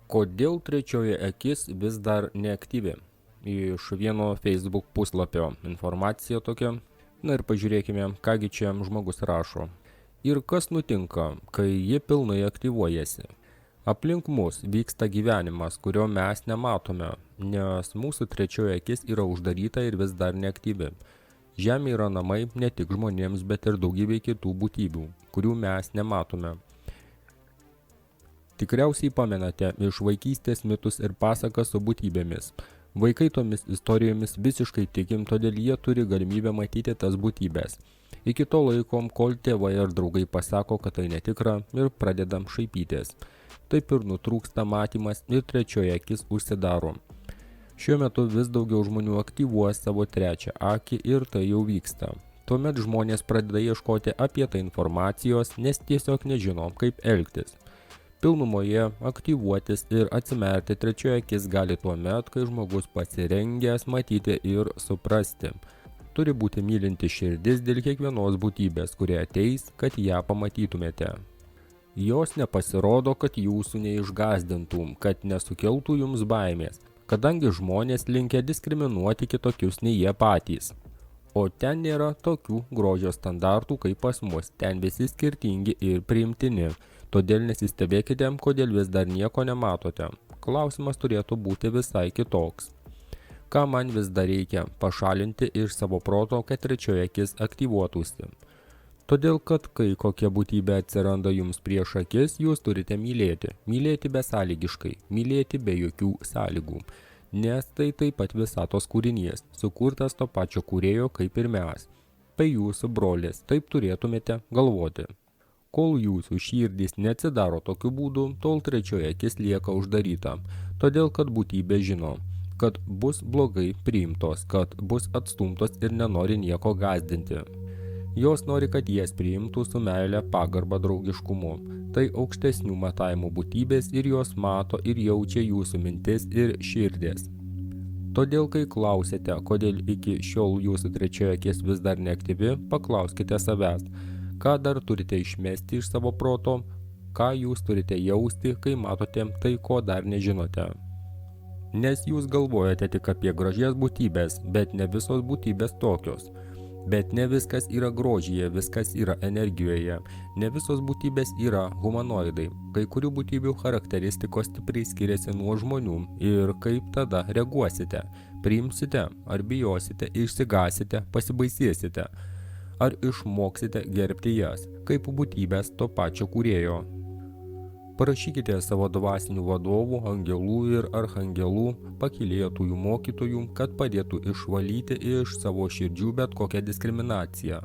Kodėl trečioji akis vis dar neaktyvi? Iš vieno Facebook puslapio informacija tokia. Na ir pažiūrėkime, kągi čia žmogus rašo. Ir kas nutinka, kai ji pilnai aktyvuojasi? Aplink mus vyksta gyvenimas, kurio mes nematome, nes mūsų trečioji akis yra uždaryta ir vis dar neaktyvi. Žemė yra namai ne tik žmonėms, bet ir daugybei kitų būtybių, kurių mes nematome. Tikriausiai pamenate iš vaikystės mitus ir pasakas su būtybėmis. Vaikai tomis istorijomis visiškai tikim, todėl jie turi galimybę matyti tas būtybės. Iki to laiko, kol tėvai ar draugai pasako, kad tai netikra ir pradedam šaipytis. Taip ir nutrūksta matymas ir trečioji akis užsidaro. Šiuo metu vis daugiau žmonių aktyvuos savo trečią akį ir tai jau vyksta. Tuomet žmonės pradeda ieškoti apie tai informacijos, nes tiesiog nežino, kaip elgtis. Pilnumoje aktyvuotis ir atsimerti trečioji akis gali tuomet, kai žmogus pasirengęs matyti ir suprasti. Turi būti mylinti širdis dėl kiekvienos būtybės, kurie ateis, kad ją pamatytumėte. Jos nepasirodo, kad jūsų neišgąsdintų, kad nesukeltų jums baimės, kadangi žmonės linkę diskriminuoti kitokius nei jie patys. O ten nėra tokių grožio standartų kaip pas mus, ten visi skirtingi ir priimtini. Todėl nesistebėkite, kodėl vis dar nieko nematote. Klausimas turėtų būti visai kitoks. Ką man vis dar reikia pašalinti iš savo proto, kad trečioji akis aktyvuotųsi? Todėl, kad kai kokia būtybė atsiranda jums prieš akis, jūs turite mylėti. Mylėti besąlygiškai, mylėti be jokių sąlygų. Nes tai taip pat visatos kūrinys, sukurtas to pačio kūrėjo kaip ir mes. Tai jūsų brolis, taip turėtumėte galvoti. Kol jūsų širdys neatsidaro tokiu būdu, tol trečioji akis lieka uždaryta. Todėl, kad būtybė žino, kad bus blogai priimtos, kad bus atstumtos ir nenori nieko gąsdinti. Jos nori, kad jas priimtų su meile, pagarba, draugiškumu. Tai aukštesnių matavimų būtybės ir jos mato ir jaučia jūsų mintis ir širdės. Todėl, kai klausėte, kodėl iki šiol jūsų trečioji akis vis dar neaktyvi, paklauskite savęs, ką dar turite išmesti iš savo proto, ką jūs turite jausti, kai matote tai, ko dar nežinote. Nes jūs galvojate tik apie gražias būtybės, bet ne visos būtybės tokios. Bet ne viskas yra grožyje, viskas yra energijoje. Ne visos būtybės yra humanoidai. Kai kurių būtybių charakteristikos stipriai skiriasi nuo žmonių. Ir kaip tada reaguosite? Priimsite, ar bijosite, išsigasite, pasibaisėsite? Ar išmoksite gerbti jas, kaip būtybės to pačio kūrėjo? Parašykite savo dvasinių vadovų, angelų ir archangelų, pakylėtųjų mokytojų, kad padėtų išvalyti iš savo širdžių bet kokią diskriminaciją.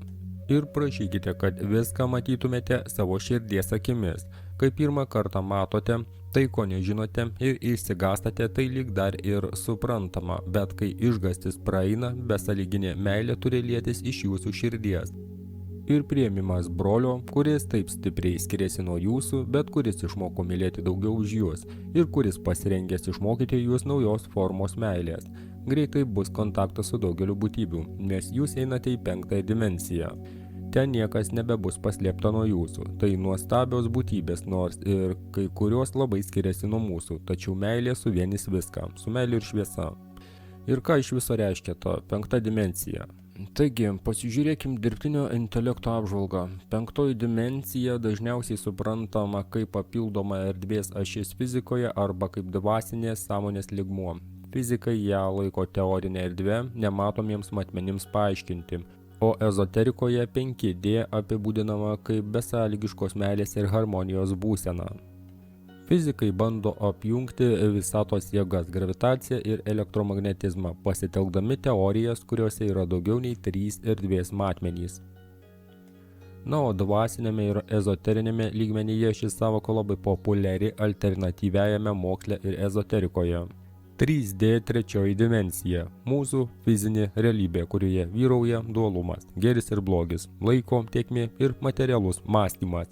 Ir prašykite, kad viską matytumėte savo širdies akimis. Kai pirmą kartą matote tai, ko nežinote ir išsigastate, tai lyg dar ir suprantama, bet kai išgastis praeina, besąlyginė meilė turi lietis iš jūsų širdies. Ir priėmimas brolio, kuris taip stipriai skiriasi nuo jūsų, bet kuris išmoko mylėti daugiau už jūs ir kuris pasirengęs išmokyti jūs naujos formos meilės. Greitai bus kontaktas su daugeliu būtybių, nes jūs einate į 5 dimensiją. Ten niekas nebebus paslėpta nuo jūsų. Tai nuostabios būtybės, nors ir kai kurios labai skiriasi nuo mūsų, tačiau meilė suvienys viską, su meilė ir šviesa. Ir ką iš viso reiškia ta 5 dimensija? Taigi, pasižiūrėkim dirbtinio intelekto apžvalgą. 5 dimensija dažniausiai suprantama kaip papildoma erdvės ašis fizikoje arba kaip dvasinės sąmonės lygmuo. Fizikai ją laiko teorinė erdvė nematomiems matmenims paaiškinti, o ezoterikoje 5D apibūdinama kaip besąlygiškos meilės ir harmonijos būsena. Fizikai bando apjungti visatos jėgas, gravitaciją ir elektromagnetizmą, pasitelkdami teorijas, kuriuose yra daugiau nei 3 erdvės matmenys. Na, o dvasinėme ir ezoterinėme lygmenyje ši sąvoka labai populiari alternatyviajame moksle ir ezoterikoje. 3D trečioji dimensija – mūsų fizinė realybė, kurioje vyrauja dualumas, gėris ir blogis, laiko tėkmė ir materialus mąstymas.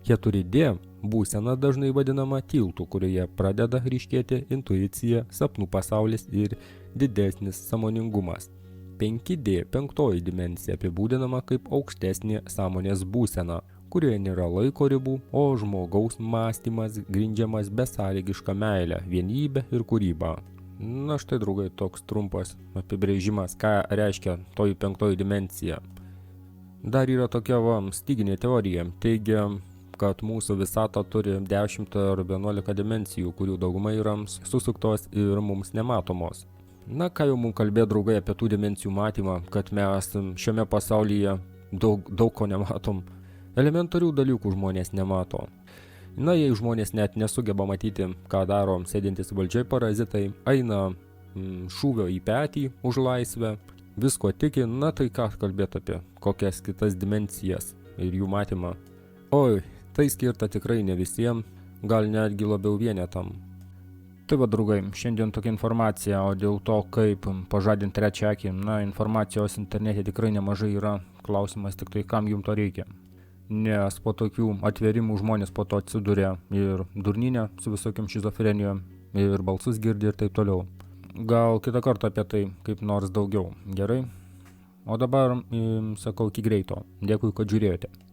4D būsena dažnai vadinama tiltu, kurioje pradeda ryškėti intuicija, sapnų pasaulis ir didesnis sąmoningumas. 5D 5 dimensija apibūdinama kaip aukštesnė sąmonės būsena, kurioje nėra laiko ribų, o žmogaus mąstymas grindžiamas besąlygiška meile, vienybė ir kūryba. Na štai, draugai, toks trumpas apibrėžimas, ką reiškia toji penktoji dimensija. Dar yra tokia styginė teorija, teigia, kad mūsų visata turi 10 ar 11 dimensijų, kurių dauguma yra susuktos ir mums nematomos. Na, ką jau mums kalbėjo, draugai, apie tų dimensijų matymą, kad mes šiame pasaulyje daug ko nematom. Elementarių dalykų žmonės nemato. Na, jei žmonės net nesugeba matyti, ką daro sėdintys valdžiai parazitai, eina šūvio į petį už laisvę, visko tiki, na tai ką kalbėti apie kokias kitas dimensijas ir jų matymą. Oi, tai skirta tikrai ne visiems, gal netgi labiau vienetam. Tai va, draugai, šiandien tokia informacija, o dėl to, kaip pažadinti trečią akį, na, informacijos internete tikrai nemažai yra, klausimas tik tai, kam jums to reikia. Nes po tokių atverimų žmonės po to atsiduria ir durninė su visokiam šizofrenijom, ir balsus girdi ir taip toliau. Gal kitą kartą apie tai kaip nors daugiau, gerai? O dabar sakau iki greito. Dėkui, kad žiūrėjote.